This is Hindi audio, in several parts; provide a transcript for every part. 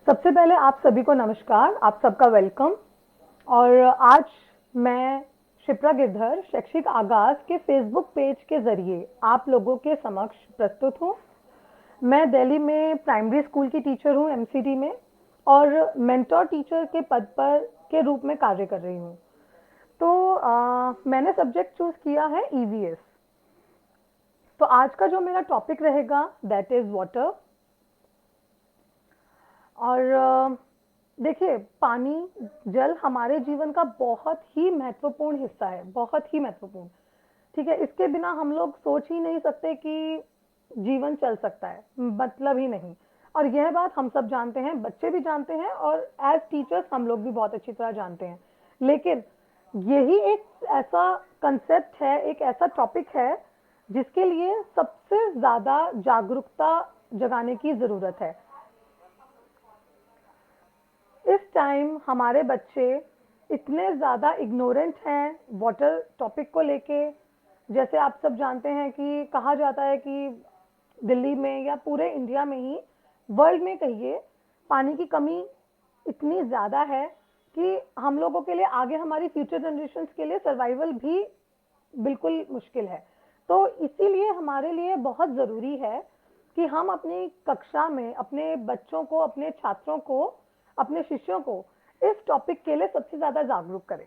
सबसे पहले आप सभी को नमस्कार, आप सबका वेलकम। और आज मैं शिप्रा गिरधर शैक्षिक आगाज के फेसबुक पेज के जरिए आप लोगों के समक्ष प्रस्तुत हूँ। मैं दिल्ली में प्राइमरी स्कूल की टीचर हूँ एमसीडी में, और मेंटोर टीचर के पद पर के रूप में कार्य कर रही हूँ। तो मैंने सब्जेक्ट चूज किया है ईवीएस। तो आज का जो मेरा टॉपिक रहेगा दैट इज वाटर। और देखिए, पानी, जल हमारे जीवन का बहुत ही महत्वपूर्ण हिस्सा है, बहुत ही महत्वपूर्ण। ठीक है, इसके बिना हम लोग सोच ही नहीं सकते कि जीवन चल सकता है, मतलब ही नहीं। और यह बात हम सब जानते हैं, बच्चे भी जानते हैं, और एज टीचर्स हम लोग भी बहुत अच्छी तरह जानते हैं। लेकिन यही एक ऐसा कंसेप्ट है, एक ऐसा टॉपिक है जिसके लिए सबसे ज्यादा जागरूकता जगाने की जरूरत है। इस टाइम हमारे बच्चे इतने ज़्यादा इग्नोरेंट हैं वाटर टॉपिक को लेके। जैसे आप सब जानते हैं कि कहा जाता है कि दिल्ली में या पूरे इंडिया में ही, वर्ल्ड में कहिए, पानी की कमी इतनी ज़्यादा है कि हम लोगों के लिए, आगे हमारी फ्यूचर जनरेशन्स के लिए सर्वाइवल भी बिल्कुल मुश्किल है। तो इसीलिए हमारे लिए बहुत ज़रूरी है कि हम अपनी कक्षा में अपने बच्चों को, अपने छात्रों को, अपने शिष्यों को इस टॉपिक के लिए सबसे ज्यादा जागरूक करें।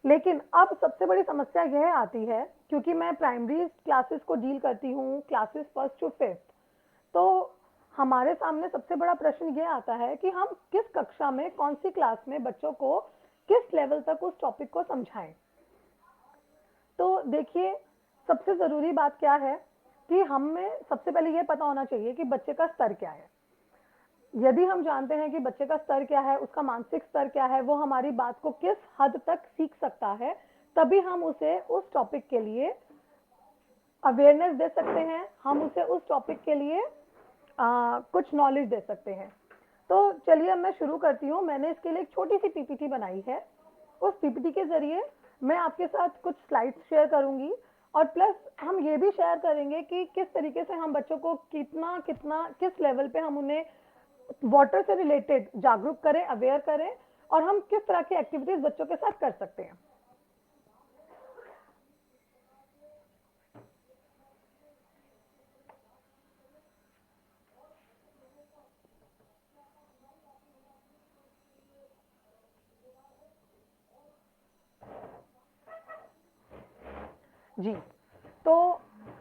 लेकिन अब सबसे बड़ी समस्या यह आती है, क्योंकि मैं प्राइमरी क्लासेस को डील करती हूँ, क्लासेस 1st to 5th। तो हमारे सामने सबसे बड़ा प्रश्न यह आता है कि हम किस कक्षा में, कौन सी क्लास में बच्चों को किस लेवल तक उस टॉपिक को समझाएं। तो देखिए, सबसे जरूरी बात क्या है कि हमें सबसे पहले यह पता होना चाहिए कि बच्चे का स्तर क्या है। यदि हम जानते हैं कि बच्चे का स्तर क्या है, उसका मानसिक स्तर क्या है, वो हमारी बात को किस हद तक सीख सकता है, तभी हम उसे उस टॉपिक के लिए अवेयरनेस दे सकते हैं, हम उसे उस टॉपिक के लिए कुछ नॉलेज दे सकते हैं। तो चलिए अब मैं शुरू करती हूँ। मैंने इसके लिए एक छोटी सी पीपीटी बनाई है। उस पीपीटी के जरिए मैं आपके साथ कुछ स्लाइड्स शेयर करूंगी, और प्लस हम ये भी शेयर करेंगे कि किस तरीके से हम बच्चों को कितना कितना किस लेवल पे हम उन्हें वाटर से रिलेटेड जागरूक करें, अवेयर करें, और हम किस तरह की एक्टिविटीज बच्चों के साथ कर सकते हैं। जी, तो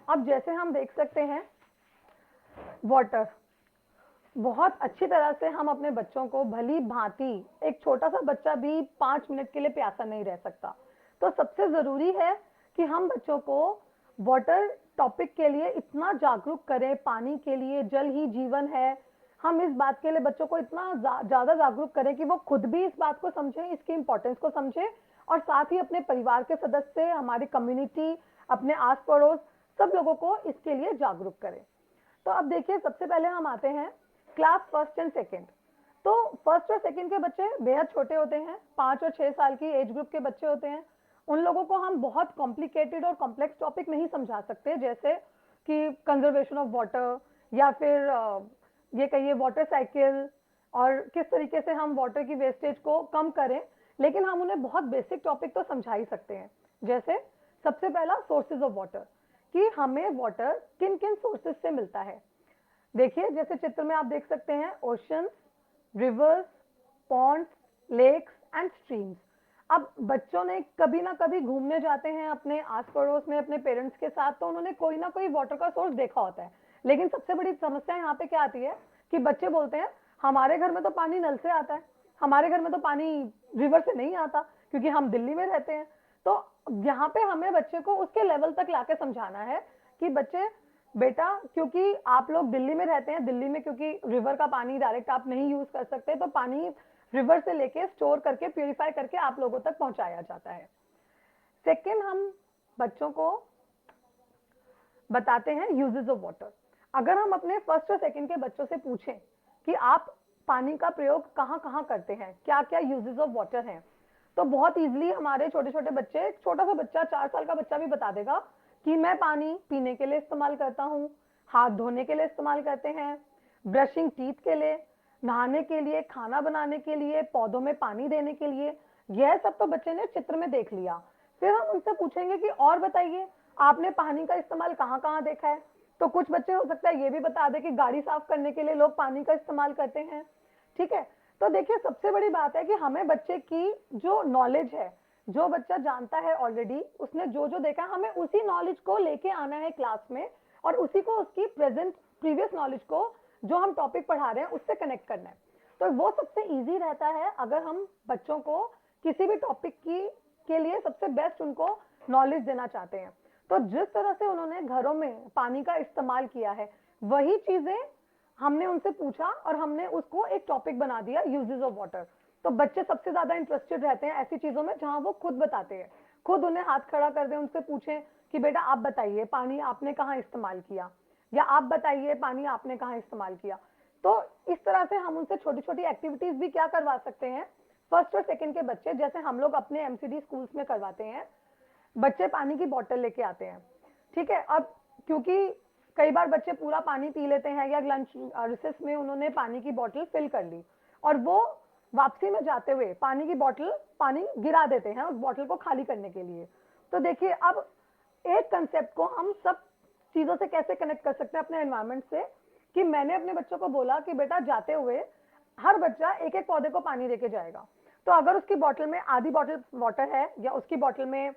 अब जैसे हम देख सकते हैं, वाटर बहुत अच्छी तरह से हम अपने बच्चों को भली भांति, एक छोटा सा बच्चा भी 5 मिनट के लिए प्यासा नहीं रह सकता। तो सबसे जरूरी है कि हम बच्चों को वाटर टॉपिक के लिए इतना जागरूक करें, पानी के लिए, जल ही जीवन है। हम इस बात के लिए बच्चों को इतना ज्यादा जागरूक करें कि वो खुद भी इस बात को समझें, इसकी इंपॉर्टेंस को समझें, और साथ ही अपने परिवार के सदस्य, हमारी कम्युनिटी, अपने आस पड़ोस, सब लोगों को इसके लिए जागरूक करें। तो अब देखिए, सबसे पहले हम आते हैं क्लास 1st एंड 2nd। तो 1st और 2nd के बच्चे बेहद छोटे होते हैं, 5 और 6 साल की एज ग्रुप के बच्चे होते हैं। उन लोगों को हम बहुत कॉम्प्लिकेटेड और कॉम्प्लेक्स टॉपिक नहीं समझा सकते, जैसे कि कंजर्वेशन ऑफ वाटर, या फिर ये कहिए वाटर साइकिल, और किस तरीके से हम वाटर की वेस्टेज को कम करें। लेकिन हम उन्हें बहुत बेसिक टॉपिक तो समझा ही सकते हैं। जैसे सबसे पहला, सोर्सेज ऑफ वाटर, कि हमें वाटर किन किन सोर्सेज से मिलता है। देखिए, जैसे चित्र में आप देख सकते हैं, oceans, rivers, ponds, lakes and streams. अब बच्चों ने कभी ना कभी घूमने जाते हैं अपने आस पड़ोस में अपने पेरेंट्स के साथ, तो उन्होंने कोई ना कोई वाटर का सोर्स देखा होता है। लेकिन सबसे बड़ी समस्या यहाँ पे क्या आती है कि बच्चे बोलते हैं, हमारे घर में तो पानी नल से आता है, हमारे घर में तो पानी रिवर से नहीं आता, क्योंकि हम दिल्ली में रहते हैं। तो यहाँ पे हमें बच्चे को उसके लेवल तक लाके समझाना है कि बच्चे, बेटा, क्योंकि आप लोग दिल्ली में रहते हैं, दिल्ली में क्योंकि रिवर का पानी डायरेक्ट आप नहीं यूज कर सकते, तो पानी रिवर से लेके स्टोर करके प्यूरिफाई करके आप लोगों तक पहुंचाया जाता है। सेकेंड, हम बच्चों को बताते हैं यूजेस ऑफ वाटर। अगर हम अपने 1st और 2nd के बच्चों से पूछें कि आप पानी का प्रयोग कहाँ कहाँ करते हैं, क्या क्या यूजेस ऑफ वाटर हैं, तो बहुत इजीली हमारे छोटे छोटे बच्चे, छोटा सा बच्चा, 4 साल का बच्चा भी बता देगा कि मैं पानी पीने के लिए इस्तेमाल करता हूँ, हाथ धोने के लिए इस्तेमाल करते हैं, ब्रशिंग टीथ के लिए, नहाने के लिए, खाना बनाने के लिए, पौधों में पानी देने के लिए, यह सब तो बच्चे ने चित्र में देख लिया। फिर हम उनसे पूछेंगे कि और बताइए, आपने पानी का इस्तेमाल कहाँ कहाँ देखा है? तो कुछ बच्चे हो सकता है ये भी बता दे कि गाड़ी साफ करने के लिए लोग पानी का इस्तेमाल करते हैं। ठीक है, तो देखिए सबसे बड़ी बात है कि हमें बच्चे की जो नॉलेज है, जो बच्चा जानता है ऑलरेडी, उसने जो जो देखा, हमें उसी नॉलेज को लेके आना है क्लास में, और उसी को उसकी प्रेजेंट प्रीवियस नॉलेज को जो हम टॉपिक पढ़ा रहे हैं उससे कनेक्ट करना है। तो वो सबसे इजी रहता है अगर हम बच्चों को किसी भी टॉपिक की के लिए सबसे बेस्ट उनको नॉलेज देना चाहते हैं। तो जिस तरह से उन्होंने घरों में पानी का इस्तेमाल किया है, वही चीजें हमने उनसे पूछा और हमने उसको एक टॉपिक बना दिया, यूजेस ऑफ वाटर। तो बच्चे सबसे ज्यादा इंटरेस्टेड रहते हैं ऐसी चीजों में जहां वो खुद बताते हैं, खुद उन्हें हाथ खड़ा कर दें, उनसे पूछें कि बेटा आप बताइए पानी आपने कहाँ इस्तेमाल किया, या आप बताइए पानी आपने कहाँ इस्तेमाल किया। तो इस तरह से हम उनसे छोटी छोटी एक्टिविटीज भी क्या करवा सकते हैं, फर्स्ट और सेकंड के बच्चे, जैसे हम लोग अपने एमसीडी स्कूल्स में करवाते हैं, बच्चे पानी की बोतल लेके आते हैं। ठीक है, अब क्योंकि कई बार बच्चे पूरा पानी पी लेते हैं, या लंच रिसेस में उन्होंने पानी की बोतल फिल कर ली और वो वापसी में जाते हुए पानी की बोतल पानी गिरा देते हैं उस बोतल को खाली करने के लिए। तो देखिए अब एक कंसेप्ट को हम सब चीजों से कैसे कनेक्ट कर सकते हैं अपने एनवायरमेंट से, कि मैंने अपने बच्चों को बोला कि बेटा जाते हुए हर बच्चा एक एक पौधे को पानी देके जाएगा। तो अगर उसकी बोतल में आधी बोतल वाटर है, या उसकी बोतल में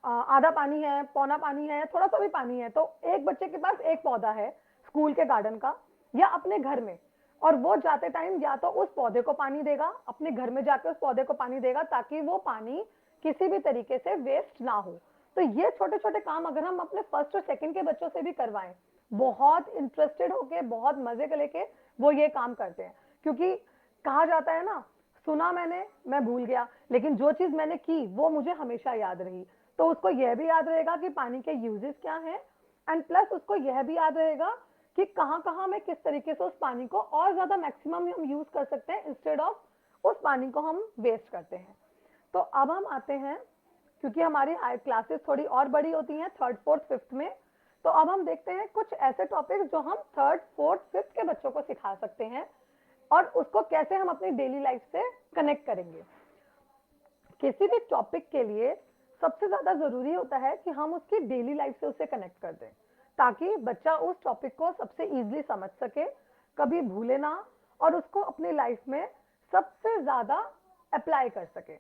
आधा पानी है, पौना पानी है, थोड़ा सा भी पानी है, तो एक बच्चे के पास एक पौधा है स्कूल के गार्डन का या अपने घर में, और वो जाते टाइम या तो उस पौधे को पानी देगा, अपने घर में जाकर उस पौधे को पानी देगा, ताकि वो पानी किसी भी तरीके से वेस्ट ना हो। तो ये छोटे छोटे काम अगर हम अपने फर्स्ट और सेकंड के बच्चों से भी करवाएं, बहुत इंटरेस्टेड होके, बहुत मजे के लेके वो ये काम करते हैं। क्योंकि कहा जाता है ना, सुना मैंने मैं भूल गया, लेकिन जो चीज मैंने की वो मुझे हमेशा याद रही। तो उसको यह भी याद रहेगा कि पानी के यूजेस क्या हैं, एंड प्लस उसको यह भी याद रहेगा कि कहाँ कहाँ में किस तरीके से उस पानी को और ज्यादा मैक्सिमम हम यूज कर सकते हैं, इंस्टेड ऑफ उस पानी को हम वेस्ट करते हैं। तो अब हम आते हैं, क्योंकि हमारी क्लासेस थोड़ी और बड़ी होती हैं थर्ड फोर्थ फिफ्थ में, तो अब हम देखते हैं कुछ ऐसे टॉपिक जो हम थर्ड फोर्थ फिफ्थ के बच्चों को सिखा सकते हैं, और उसको कैसे हम अपनी डेली लाइफ से कनेक्ट करेंगे। किसी भी टॉपिक के लिए सबसे ज्यादा जरूरी होता है कि हम उसकी डेली लाइफ से उसे कनेक्ट कर दें, ताकि बच्चा उस टॉपिक को सबसे इजीली समझ सके, कभी भूले ना, और उसको अपनी लाइफ में सबसे ज्यादा अप्लाई कर सके।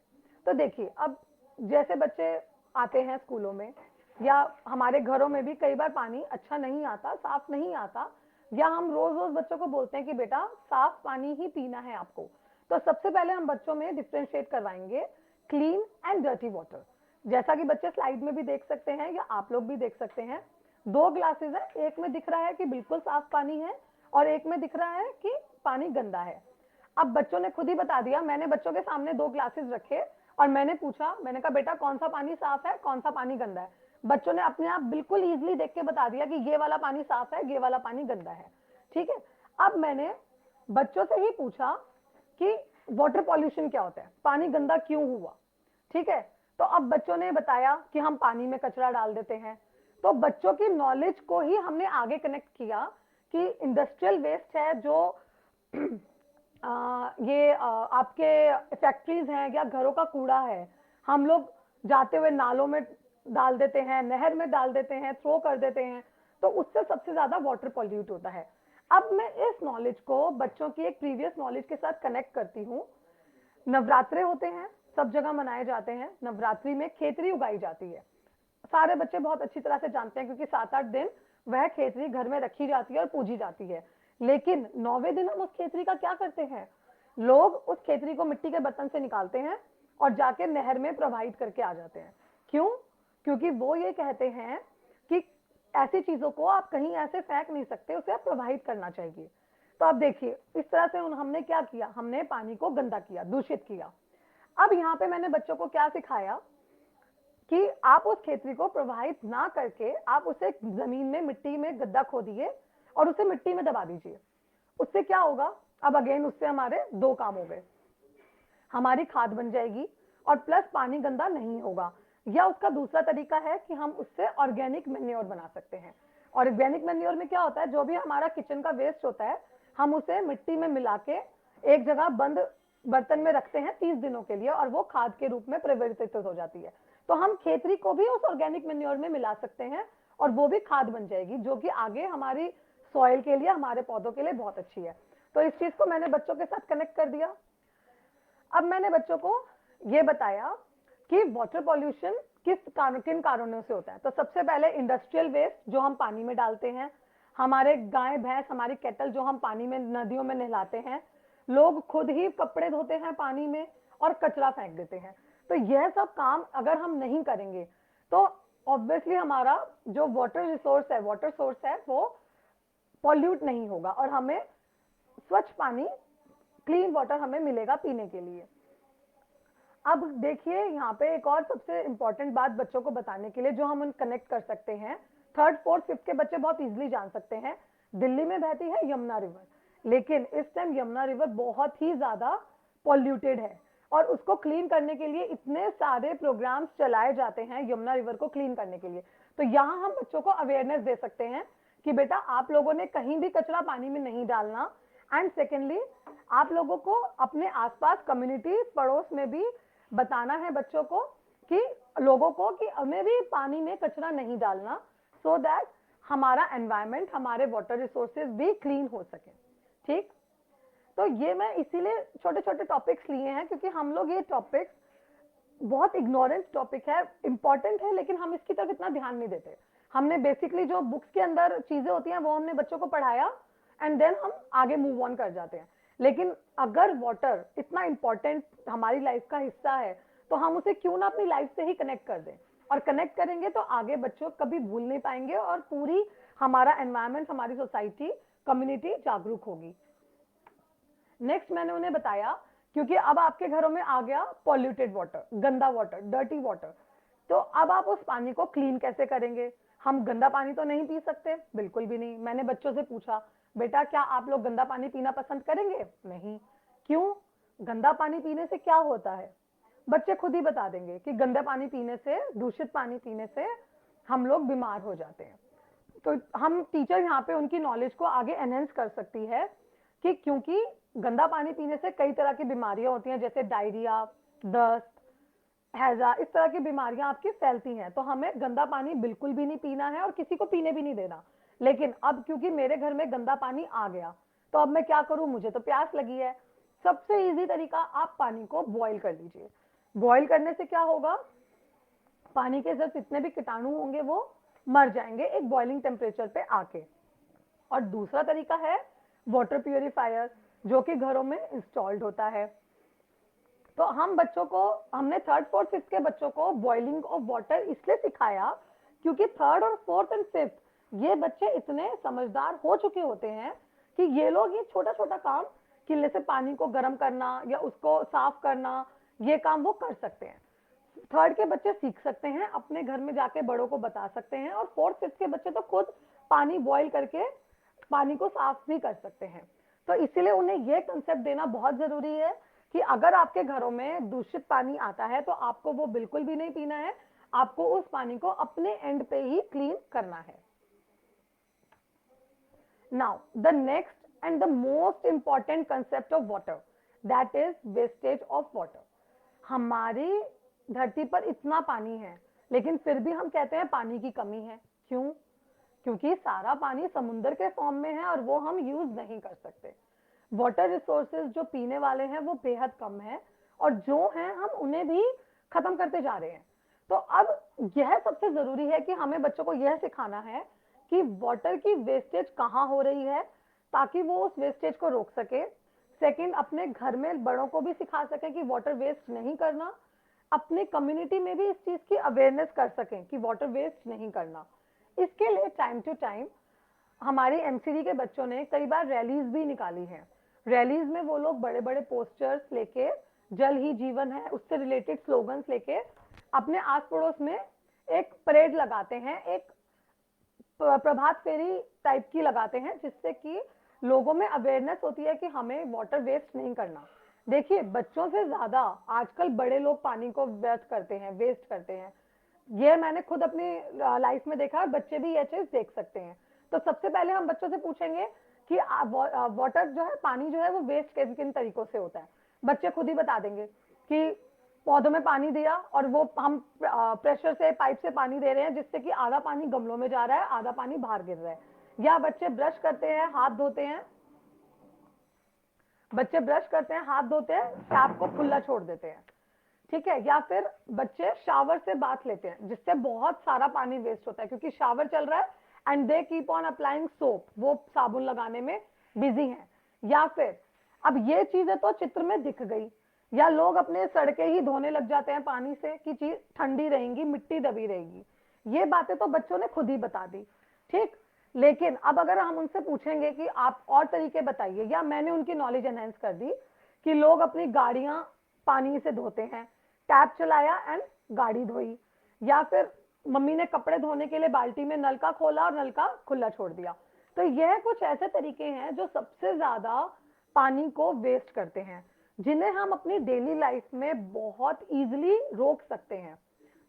तो देखिए अब जैसे बच्चे आते हैं स्कूलों में, या हमारे घरों में भी कई बार पानी अच्छा नहीं आता, साफ नहीं आता, या हम रोज रोज बच्चों को बोलते हैं कि बेटा साफ पानी ही पीना है आपको। तो सबसे पहले हम बच्चों में डिफ्रेंशिएट करवाएंगे क्लीन एंड डर्टी वाटर। जैसा कि बच्चे स्लाइड में भी देख सकते हैं, या आप लोग भी देख सकते हैं, दो ग्लासेस है, एक में दिख रहा है कि बिल्कुल साफ पानी है, और एक में दिख रहा है कि पानी गंदा है। अब बच्चों ने खुद ही बता दिया, मैंने बच्चों के सामने दो ग्लासेस रखे और मैंने पूछा, मैंने कहा बेटा कौन सा पानी साफ है, कौन सा पानी गंदा है। बच्चों ने अपने आप बिल्कुल इजीली देख के बता दिया कि ये वाला पानी साफ है, ये वाला पानी गंदा है। ठीक है, अब मैंने बच्चों से ही पूछा कि वाटर पॉल्यूशन क्या होता है, पानी गंदा क्यों हुआ। ठीक है, तो अब बच्चों ने बताया कि हम पानी में कचरा डाल देते हैं। तो बच्चों की नॉलेज को ही हमने आगे कनेक्ट किया कि इंडस्ट्रियल वेस्ट है जो आपके फैक्ट्रीज हैं या घरों का कूड़ा है, हम लोग जाते हुए नालों में डाल देते हैं, नहर में डाल देते हैं, थ्रो कर देते हैं, तो उससे सबसे ज्यादा वाटर पॉल्यूट होता है। अब मैं इस नॉलेज को बच्चों की एक प्रीवियस नॉलेज के साथ कनेक्ट करती हूँ। नवरात्रे होते हैं, सब जगह मनाए जाते हैं, नवरात्रि में खेतरी उगाई जाती है, सारे बच्चे बहुत अच्छी तरह से जानते हैं, क्योंकि 7-8 दिन वह खेतरी घर में रखी जाती है और पूजी जाती है। लेकिन 9वें दिन हम उस खेतरी का क्या करते हैं, लोग उस खेतरी को मिट्टी के बर्तन से निकालते हैं और जाके नहर में प्रवाहित करके आ जाते हैं। क्यों? क्योंकि वो ये कहते हैं कि ऐसी चीजों को आप कहीं ऐसे फेंक नहीं सकते, उसे आप प्रवाहित करना चाहिए। तो आप देखिए इस तरह से हमने क्या किया, हमने पानी को गंदा किया, दूषित किया। अब यहाँ पे मैंने बच्चों को क्या सिखाया कि आप उस खेतरी को प्रवाहित ना करके आप उसे जमीन में, मिट्टी में गड्ढा खोदिए और उसे मिट्टी में दबा दीजिए। उससे क्या होगा, अब अगेन उससे हमारे दो काम हो गए, हमारी खाद बन जाएगी और प्लस पानी गंदा नहीं होगा। या उसका दूसरा तरीका है कि हम उससे ऑर्गेनिक मैन्योर बना सकते हैं। ऑर्गेनिक मैन्योर में क्या होता है, जो भी हमारा किचन का वेस्ट होता है हम उसे मिट्टी में मिला के एक जगह बंद बर्तन में रखते हैं 30 दिनों के लिए और वो खाद के रूप में परिवर्तित हो जाती है। तो हम खेतरी को भी उस ऑर्गेनिक मैन्योर में मिला सकते हैं और वो भी खाद बन जाएगी, जो कि आगे हमारी सॉइल के लिए, हमारे पौधों के लिए बहुत अच्छी है। तो इस चीज को मैंने बच्चों के साथ कनेक्ट कर दिया। अब मैंने बच्चों को ये बताया कि वाटर पॉल्यूशन किन कारणों से होता है। तो सबसे पहले इंडस्ट्रियल वेस्ट जो हम पानी में डालते हैं, हमारे गाय भैंस, हमारी केटल जो हम पानी में, नदियों में नहलाते हैं, लोग खुद ही कपड़े धोते हैं पानी में और कचरा फेंक देते हैं। तो यह सब काम अगर हम नहीं करेंगे तो ऑब्वियसली हमारा जो वाटर रिसोर्स है, वाटर सोर्स है, वो पॉल्यूट नहीं होगा और हमें स्वच्छ पानी, क्लीन वाटर हमें मिलेगा पीने के लिए। अब देखिए यहाँ पे एक और सबसे इंपॉर्टेंट बात बच्चों को बताने के लिए जो हम कनेक्ट कर सकते हैं, थर्ड फोर्थ फिफ्थ के बच्चे बहुत इजीली जान सकते हैं। दिल्ली में बहती है यमुना रिवर, लेकिन इस टाइम यमुना रिवर बहुत ही ज्यादा पॉल्यूटेड है और उसको क्लीन करने के लिए इतने सारे प्रोग्राम्स चलाए जाते हैं यमुना रिवर को क्लीन करने के लिए। तो यहाँ हम बच्चों को अवेयरनेस दे सकते हैं कि बेटा आप लोगों ने कहीं भी कचरा पानी में नहीं डालना। एंड सेकेंडली, आप लोगों को अपने आसपास कम्युनिटी, पड़ोस में भी बताना है बच्चों को कि लोगों को कि हमें भी पानी में कचरा नहीं डालना, सो दैट हमारा एनवायरनमेंट, हमारे वाटर रिसोर्सेज भी क्लीन हो सके। ठीक, तो ये मैं इसीलिए छोटे छोटे टॉपिक्स लिए हैं क्योंकि हम लोग ये टॉपिक्स बहुत इग्नोरेंट टॉपिक है, इंपॉर्टेंट है, लेकिन हम इसकी तरफ इतना ध्यान नहीं देते। हमने बेसिकली जो बुक्स के अंदर चीजें होती हैं वो हमने बच्चों को पढ़ाया एंड देन हम आगे मूव ऑन कर जाते हैं। लेकिन अगर वाटर इतना इंपॉर्टेंट हमारी लाइफ का हिस्सा है तो हम उसे क्यों ना अपनी लाइफ से ही कनेक्ट कर दें, और कनेक्ट करेंगे तो आगे बच्चों कभी भूल नहीं पाएंगे और पूरी हमारा एनवायरनमेंट, हमारी सोसाइटी, कम्युनिटी जागरूक होगी। नेक्स्ट मैंने उन्हें बताया, क्योंकि अब आपके घरों में आ गया पॉल्यूटेड वाटर, गंदा वाटर, डर्टी वाटर, तो अब आप उस पानी को क्लीन कैसे करेंगे। हम गंदा पानी तो नहीं पी सकते, बिल्कुल भी नहीं। मैंने बच्चों से पूछा, बेटा क्या आप लोग गंदा पानी पीना पसंद करेंगे? नहीं। क्यों? गंदा पानी पीने से क्या होता है? बच्चे खुद ही बता देंगे कि गंदा पानी पीने से, दूषित पानी पीने से हम लोग बीमार हो जाते हैं। तो हम टीचर यहाँ पे उनकी नॉलेज को आगे एनहेंस कर सकती है कि क्योंकि गंदा पानी पीने से कई तरह की बीमारियां होती हैं, जैसे डायरिया, दस्त, हैजा, इस तरह की बीमारियां आपकी फैलती हैं। तो हमें गंदा पानी बिल्कुल भी नहीं पीना है और किसी को पीने भी नहीं देना। लेकिन अब क्योंकि मेरे घर में गंदा पानी आ गया तो अब मैं क्या करूं, मुझे तो प्यास लगी है। सबसे इजी तरीका, आप पानी को बॉईल कर लीजिए। बॉईल करने से क्या होगा, पानी के अंदर जितने भी कीटाणु होंगे वो मर जाएंगे एक बॉइलिंग टेम्परेचर पे आके। और दूसरा तरीका है वाटर प्यूरिफायर, जो कि घरों में इंस्टॉल्ड होता है। तो हम बच्चों को, हमने थर्ड फोर्थ फिफ्थ के बच्चों को बॉइलिंग ऑफ वाटर इसलिए सिखाया क्योंकि थर्ड और फोर्थ एंड फिफ्थ ये बच्चे इतने समझदार हो चुके होते हैं कि ये लोग ये छोटा छोटा काम, किले से पानी को गर्म करना या उसको साफ करना, ये काम वो कर सकते हैं। थर्ड के बच्चे सीख सकते हैं, अपने घर में जाके बड़ों को बता सकते हैं, और फोर्थ फिफ्थ के बच्चे तो खुद पानी बॉईल करके पानी को साफ भी कर सकते हैं। तो इसीलिए उन्हें यह कंसेप्ट देना बहुत जरूरी है कि अगर आपके घरों में दूषित पानी आता है तो आपको वो बिल्कुल भी नहीं पीना है, आपको उस पानी को अपने एंड पे ही क्लीन करना है। Now the next and the most important concept of water, that is wastage of water. हमारी धरती पर इतना पानी है लेकिन फिर भी हम कहते हैं पानी की कमी है। क्यों? क्योंकि सारा पानी समुद्र के फॉर्म में है और वो हम यूज नहीं कर सकते। वाटर रिसोर्सेज जो पीने वाले हैं वो बेहद कम है और जो हैं हम उन्हें भी खत्म करते जा रहे हैं। तो अब यह सबसे जरूरी है कि हमें बच्चों को यह सिखाना है कि वाटर की वेस्टेज कहाँ हो रही है ताकि वो उस वेस्टेज को रोक सके। सेकंड, अपने घर में बड़ों को भी सिखा सके कि वाटर वेस्ट नहीं करना, अपने कम्युनिटी में भी इस चीज की अवेयरनेस कर सकें कि वाटर वेस्ट नहीं करना। इसके लिए टाइम टू टाइम हमारी एमसीडी के बच्चों ने कई बार रैलीज भी निकाली हैं। रैलीज में वो लोग बड़े बड़े पोस्टर्स लेके, जल ही जीवन है उससे रिलेटेड स्लोगन्स लेके अपने आस पड़ोस में एक परेड लगाते हैं, एक प्रभात फेरी टाइप की लगाते हैं, जिससे कि लोगों में अवेयरनेस होती है कि हमें वाटर वेस्ट नहीं करना। देखिए, बच्चों से ज्यादा आजकल बड़े लोग पानी को व्यर्थ करते हैं, वेस्ट करते हैं। ये मैंने खुद अपनी लाइफ में देखा, बच्चे भी ये चीज देख सकते हैं। तो सबसे पहले हम बच्चों से पूछेंगे कि वाटर जो है, पानी जो है वो वेस्ट किन किन तरीकों से होता है। बच्चे खुद ही बता देंगे कि पौधों में पानी दिया और वो हम प्रेशर से, पाइप से पानी दे रहे हैं, जिससे कि आधा पानी गमलों में जा रहा है, आधा पानी बाहर गिर रहा है। या बच्चे ब्रश करते हैं, हाथ धोते हैं, हाथ धोते हैं, टैप को खुला छोड़ देते हैं, ठीक है। या फिर बच्चे शावर से बाथ लेते हैं, जिससे बहुत सारा पानी वेस्ट होता है, क्योंकि शावर चल रहा है and they keep on applying soap, वो साबुन लगाने में बिजी हैं। या फिर अब ये चीजें तो चित्र में दिख गई, या लोग अपने सड़कें ही धोने लग जाते हैं पानी से कि चीज ठंडी रहेगी, मिट्टी दबी रहेगी। ये बातें तो बच्चों ने खुद ही बता दी, ठीक। लेकिन अब अगर हम उनसे पूछेंगे कि आप और तरीके बताइए, या मैंने उनकी नॉलेज एनहेंस कर दी कि लोग अपनी गाड़ियां पानी से धोते हैं, टैप चलाया एंड गाड़ी धोई, या फिर मम्मी ने कपड़े धोने के लिए बाल्टी में नल का खोला और नल का खुला छोड़ दिया। तो यह कुछ ऐसे तरीके हैं जो सबसे ज्यादा पानी को वेस्ट करते हैं, जिन्हें हम अपनी डेली लाइफ में बहुत इजीली रोक सकते हैं,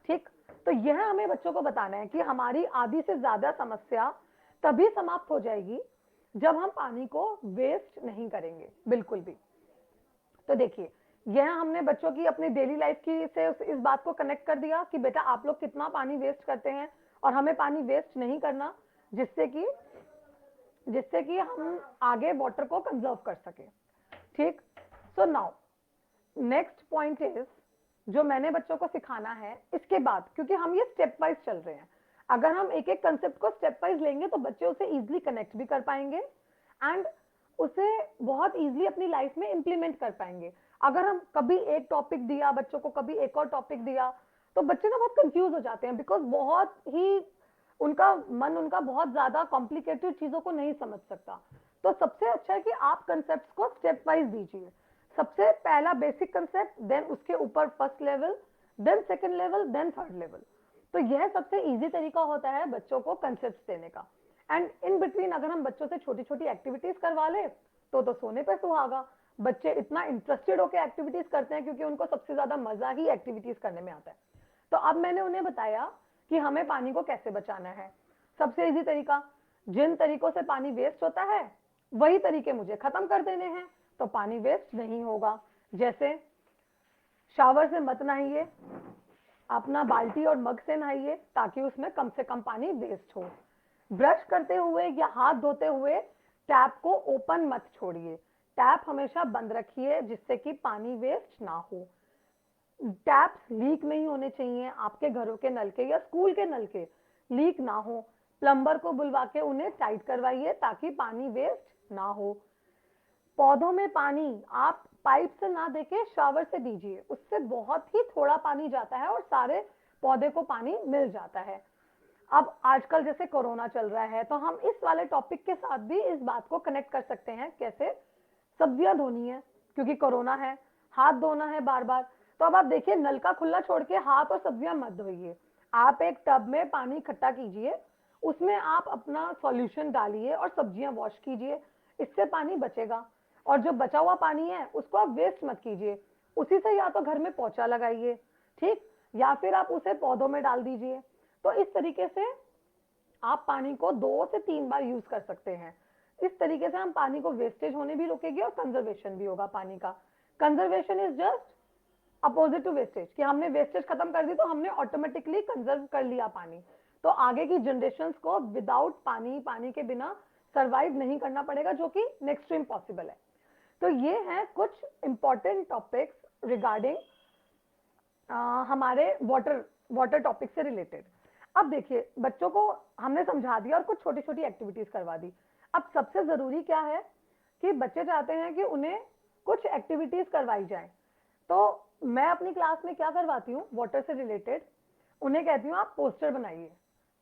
ठीक। तो यह हमें बच्चों को बताना है कि हमारी आधी से ज्यादा समस्या तभी समाप्त हो जाएगी जब हम पानी को वेस्ट नहीं करेंगे, बिल्कुल भी। तो देखिए, यह हमने बच्चों की अपनी डेली लाइफ की से इस बात को कनेक्ट कर दिया कि बेटा आप लोग कितना पानी वेस्ट करते हैं और हमें पानी वेस्ट नहीं करना, जिससे कि हम आगे वाटर को कंजर्व कर सके, ठीक। So now next point is, जो मैंने बच्चों को सिखाना है इसके बाद, क्योंकि हम ये स्टेप वाइज चल रहे हैं, अगर हम एक एक कंसेप्ट को स्टेप वाइज लेंगे तो बच्चे उसे इजीली कनेक्ट भी कर पाएंगे एंड उसे बहुत इजीली अपनी लाइफ में इंप्लीमेंट कर पाएंगे। अगर हम कभी एक टॉपिक दिया बच्चों को, कभी एक और टॉपिक दिया, तो बच्चे ना बहुत कंफ्यूज हो जाते हैं, बिकॉज बहुत ही उनका बहुत ज्यादा कॉम्प्लिकेटेड चीजों को नहीं समझ सकता। तो सबसे अच्छा है कि आप कंसेप्ट को स्टेप वाइज दीजिए। सबसे पहला बेसिक कंसेप्ट, देन उसके ऊपर first level, then second level, then third level. तो यह सबसे इजी तरीका होता है बच्चों को कंसेप्ट देने का। एंड इन बिटवीन अगर हम बच्चों से छोटी छोटी एक्टिविटीज करवा ले तो सोने पे सुहागा। बच्चे इतना इंटरेस्टेड होकर एक्टिविटीज करते हैं क्योंकि उनको सबसे ज्यादा मजा ही एक्टिविटीज करने में आता है। तो अब मैंने उन्हें बताया कि हमें पानी को कैसे बचाना है। सबसे इजी तरीका, जिन तरीकों से पानी वेस्ट होता है वही तरीके मुझे खत्म कर देने हैं, तो पानी वेस्ट नहीं होगा। जैसे शावर से मत नहाइए, अपना बाल्टी और मग से नहाइए ताकि उसमें कम से कम पानी वेस्ट हो। ब्रश करते हुए या हाथ धोते हुए टैप को ओपन मत छोड़िए, टैप हमेशा बंद रखिए जिससे कि पानी वेस्ट ना हो। टैप्स लीक नहीं होने चाहिए, आपके घरों के नल के या स्कूल के नल के लीक ना हो। प्लम्बर को बुलवा के उन्हें टाइट करवाइए ताकि पानी वेस्ट ना हो। पौधों में पानी आप पाइप से ना देके शावर से दीजिए, उससे बहुत ही थोड़ा पानी जाता है और सारे पौधे को पानी मिल जाता है। अब आजकल जैसे कोरोना चल रहा है तो हम इस वाले टॉपिक के साथ भी इस बात को कनेक्ट कर सकते हैं, कैसे सब्जियां धोनी है क्योंकि कोरोना है, हाथ धोना है बार बार। तो अब आप देखिए, नल का खुला छोड़ के हाथ और सब्जियां मत धोइए। आप एक टब में पानी इकट्ठा कीजिए, उसमें आप अपना सॉल्यूशन डालिए और सब्जियां वॉश कीजिए, इससे पानी बचेगा। और जो बचा हुआ पानी है उसको आप वेस्ट मत कीजिए, उसी से या तो घर में पोछा लगाइए, ठीक, या फिर आप उसे पौधों में डाल दीजिए। तो इस तरीके से आप पानी को 2 से 3 बार यूज कर सकते हैं। इस तरीके से हम पानी को वेस्टेज होने भी रोकेंगे और कंजर्वेशन भी होगा पानी का। Conservation is just opposite to wastage, कि हमने वेस्टेज खत्म कर दी तो हमने ऑटोमेटिकली कंजर्व कर लिया पानी, तो आगे की जनरेशंस को विदाउट पानी के बिना सर्वाइव नहीं करना पड़ेगा, जो कि नेक्स्ट टू इम्पॉसिबल है। तो ये है कुछ इंपॉर्टेंट टॉपिक्स रिगार्डिंग हमारे वाटर टॉपिक से रिलेटेड। अब देखिए, बच्चों को हमने समझा दिया और कुछ छोटी छोटी एक्टिविटीज करवा दी। अब सबसे जरूरी क्या है कि बच्चे चाहते हैं कि उन्हें कुछ एक्टिविटीज करवाई जाए। तो मैं अपनी क्लास में क्या करवाती हूँ वाटर से रिलेटेड, उन्हें कहती हूँ आप पोस्टर बनाइए,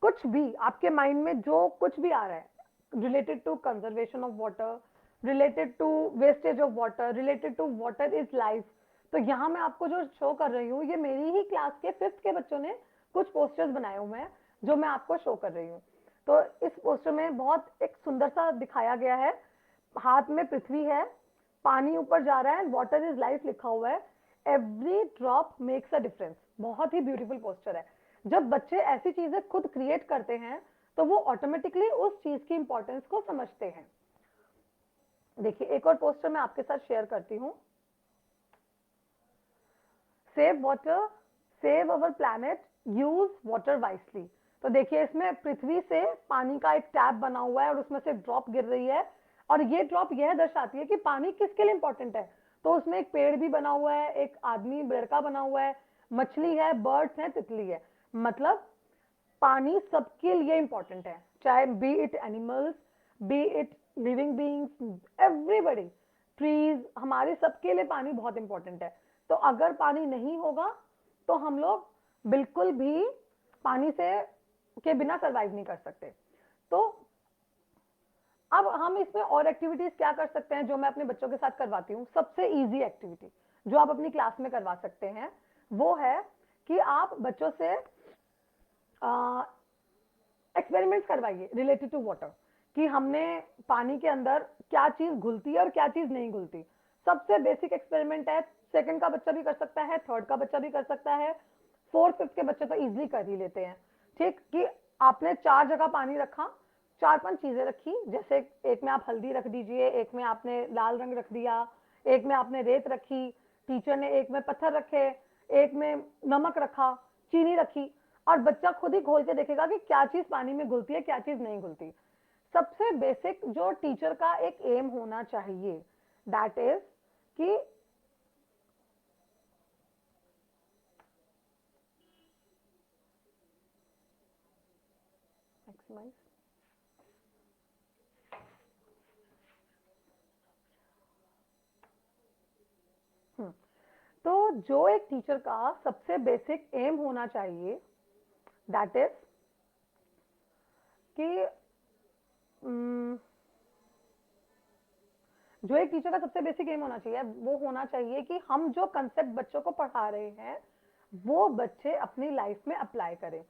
कुछ भी आपके माइंड में जो कुछ भी आ रहा है related to conservation of water, related to wastage of water, related to water is life. तो यहाँ मैं आपको जो शो कर रही हूँ, ये मेरी ही क्लास के 5th के बच्चों ने कुछ पोस्टर्स बनाए हुए हैं जो मैं आपको शो कर रही हूँ। तो इस पोस्टर में बहुत एक सुंदर सा दिखाया गया है, हाथ में पृथ्वी है, पानी ऊपर जा रहा है, वाटर इज लाइफ लिखा हुआ है, every drop makes a difference. बहुत ही ब्यूटीफुल पोस्टर है। जब बच्चे ऐसी चीजें खुद क्रिएट करते हैं तो वो ऑटोमेटिकली उस चीज की इंपॉर्टेंस को समझते हैं। देखिए एक और पोस्टर मैं आपके साथ शेयर करती हूँ, save water, save our planet, use water wisely. तो देखिए इसमें पृथ्वी से पानी का एक टैप बना हुआ है और उसमें से ड्रॉप गिर रही है, और ये ड्रॉप यह दर्शाती है कि पानी किसके लिए इंपॉर्टेंट है। तो उसमें एक पेड़ भी बना हुआ है, एक आदमी लड़का बना हुआ है, मछली है, बर्ड्स है, तितली है, मतलब पानी सबके लिए इंपॉर्टेंट है, चाहे B it animals, B it living beings, everybody, trees, हमारे सबके लिए पानी बहुत इंपॉर्टेंट है। तो अगर पानी नहीं होगा तो हम लोग बिल्कुल भी पानी से के बिना सरवाइव नहीं कर सकते। तो अब हम इसमें और एक्टिविटीज क्या कर सकते हैं जो मैं अपने बच्चों के साथ करवाती हूँ। सबसे इजी एक्टिविटी जो आप अपनी क्लास में करवा सकते हैं वो है कि आप बच्चों से एक्सपेरिमेंट्स करवाइए रिलेटेड टू वाटर, कि हमने पानी के अंदर क्या चीज घुलती है और क्या चीज नहीं घुलती। सबसे बेसिक एक्सपेरिमेंट है, सेकंड का बच्चा भी कर सकता है, थर्ड का बच्चा भी कर सकता है, फोर्थ फिफ्थ के बच्चे तो इजिली कर ही लेते हैं। ठीक, कि आपने 4 जगह पानी रखा, 4-5 चीजें रखी, जैसे एक में आप हल्दी रख दीजिए, एक में आपने लाल रंग रख दिया, एक में आपने रेत रखी, टीचर ने एक में पत्थर रखे, एक में नमक रखा, चीनी रखी, और बच्चा खुद ही खोल के देखेगा कि क्या चीज पानी में घुलती है, क्या चीज नहीं घुलती। सबसे बेसिक जो टीचर का एक एम होना चाहिए, दैट इज कि मैक्सिमाइज, तो जो एक टीचर का सबसे बेसिक एम होना चाहिए दैट इज कि जो एक टीचर का सबसे बेसिक एम होना चाहिए वो होना चाहिए कि हम जो कंसेप्ट बच्चों को पढ़ा रहे हैं वो बच्चे अपनी लाइफ में अप्लाई करें।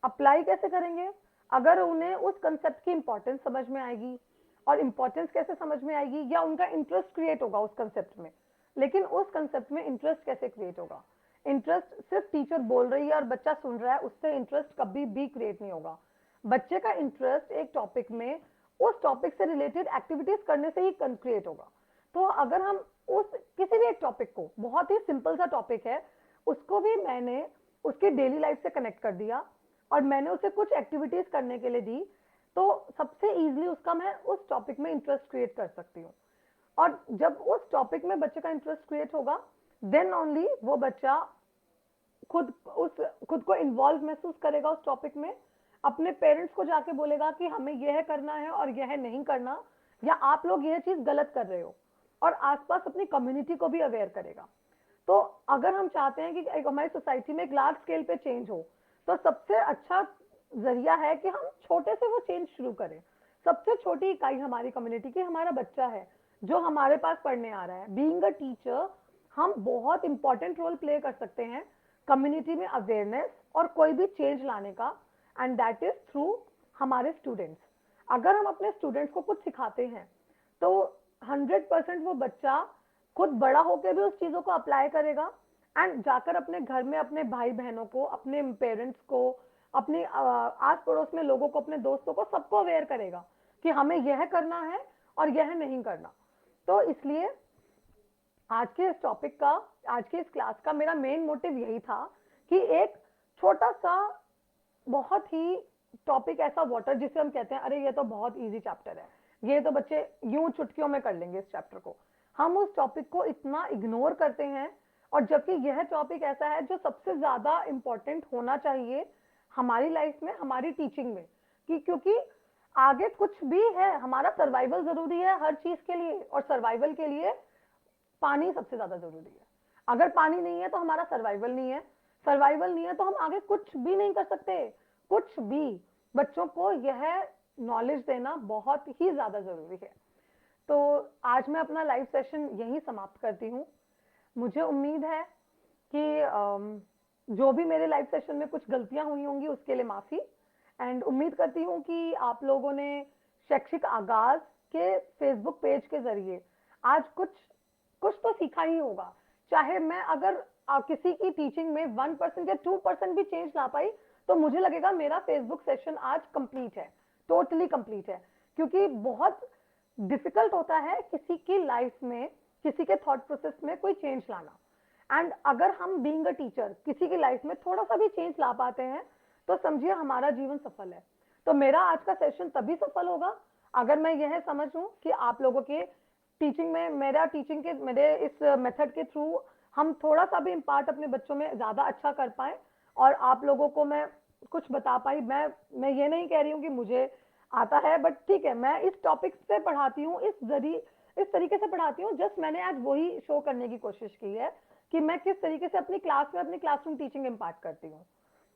अप्लाई कैसे करेंगे? अगर उन्हें उस कंसेप्ट की इंपॉर्टेंस समझ में आएगी, और इंपॉर्टेंस कैसे समझ में आएगी, या उनका इंटरेस्ट क्रिएट होगा उस कंसेप्ट में। लेकिन उस कंसेप्ट में इंटरेस्ट कैसे क्रिएट होगा? इंटरेस्ट सिर्फ टीचर बोल रही है और बच्चा सुन रहा है, उससे इंटरेस्ट कभी भी क्रिएट नहीं होगा। बच्चे का इंटरेस्ट एक टॉपिक में उस टॉपिक से रिलेटेड एक्टिविटीज करने से ही क्रिएट होगा। तो अगर हम उस किसी भी एक टॉपिक को, बहुत ही सिंपल सा टॉपिक है, उसको भी मैंने उसके डेली लाइफ से कनेक्ट कर दिया और मैंने उसे कुछ एक्टिविटीज करने के लिए दी, तो सबसे इजीली उसका मैं उस टॉपिक में इंटरेस्ट क्रिएट कर सकती हूँ। और जब उस टॉपिक में बच्चे का इंटरेस्ट क्रिएट होगा, देन ओनली वो बच्चा खुद को इन्वॉल्व महसूस करेगा उस टॉपिक में, अपने पेरेंट्स को जाके बोलेगा कि हमें यह करना है और यह नहीं करना, या आप लोग यह चीज गलत कर रहे हो, और आसपास अपनी कम्युनिटी को भी अवेयर करेगा। तो अगर हम चाहते हैं कि हमारी सोसाइटी में एक लार्ज स्केल पे चेंज हो, तो सबसे अच्छा जरिया है कि हम छोटे से वो चेंज शुरू करें। सबसे छोटी इकाई हमारी कम्युनिटी की हमारा बच्चा है जो हमारे पास पढ़ने आ रहा है। बीइंग अ टीचर हम बहुत इंपॉर्टेंट रोल प्ले कर सकते हैं कम्युनिटी में अवेयरनेस और कोई भी चेंज लाने का, एंड दैट इज थ्रू हमारे स्टूडेंट्स। अगर हम अपने स्टूडेंट्स को कुछ सिखाते हैं तो 100% वो बच्चा खुद बड़ा होकर भी उस चीजों को अप्लाई करेगा, एंड जाकर अपने घर में अपने भाई बहनों को, अपने पेरेंट्स को, अपने आस पड़ोस में लोगों को, अपने दोस्तों को, सबको अवेयर करेगा कि हमें यह करना है और यह नहीं करना। तो इसलिए आज के इस टॉपिक का, आज के इस क्लास का मेरा मेन मोटिव यही था कि एक छोटा सा बहुत ही टॉपिक ऐसा वाटर, जिसे हम कहते हैं अरे ये तो बहुत इजी चैप्टर है, ये तो बच्चे यूं चुटकियों में कर लेंगे इस चैप्टर को, हम उस टॉपिक को इतना इग्नोर करते हैं। और जबकि यह टॉपिक ऐसा है जो सबसे ज्यादा इंपॉर्टेंट होना चाहिए हमारी लाइफ में, हमारी टीचिंग में, कि क्योंकि आगे कुछ भी है, हमारा सर्वाइवल जरूरी है हर चीज के लिए, और सर्वाइवल के लिए पानी सबसे ज्यादा जरूरी है। अगर पानी नहीं है तो हमारा सर्वाइवल नहीं है, सर्वाइवल नहीं है तो हम आगे कुछ भी नहीं कर सकते, कुछ भी। बच्चों को यह नॉलेज देना बहुत ही ज्यादा जरूरी है। तो आज मैं अपना लाइव सेशन यहीं समाप्त करती हूँ। मुझे उम्मीद है कि जो भी मेरे लाइव सेशन में कुछ गलतियां हुई होंगी उसके लिए माफी, एंड उम्मीद करती हूँ कि आप लोगों ने शैक्षिक आगाज के फेसबुक पेज के जरिए आज कुछ कुछ तो सीखा ही होगा। चाहे मैं अगर किसी की टीचिंग में 1% या 2% भी चेंज ला पाई तो मुझे लगेगा मेरा फेसबुक सेशन आज कंप्लीट है, टोटली कंप्लीट है, क्योंकि बहुत डिफिकल्ट होता है किसी की लाइफ में, किसी के थॉट प्रोसेस में कोई चेंज लाना। एंड अगर हम बीइंग अ टीचर किसी की लाइफ में थोड़ा सा भी चेंज ला पाते हैं तो समझिए हमारा जीवन सफल है। तो मेरा आज का सेशन तभी सफल होगा अगर मैं यह समझूं कि आप लोगों के टीचिंग में, मेरे इस मेथड के थ्रू हम थोड़ा सा भी इम्पार्ट अपने बच्चों में ज्यादा अच्छा कर पाए और आप लोगों को मैं कुछ बता पाई। मैं ये नहीं कह रही हूँ कि मुझे आता है, बट ठीक है, मैं इस टॉपिक से पढ़ाती हूँ, इस तरीके से पढ़ाती हूँ। जस्ट मैंने आज वही शो करने की कोशिश की है कि मैं किस तरीके से अपनी क्लास में अपनी क्लासरूम टीचिंग इम्पार्ट करती हूँ।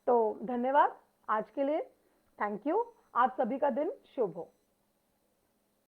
तो धन्यवाद आज के लिए, थैंक यू। आप सभी का दिन शुभ हो।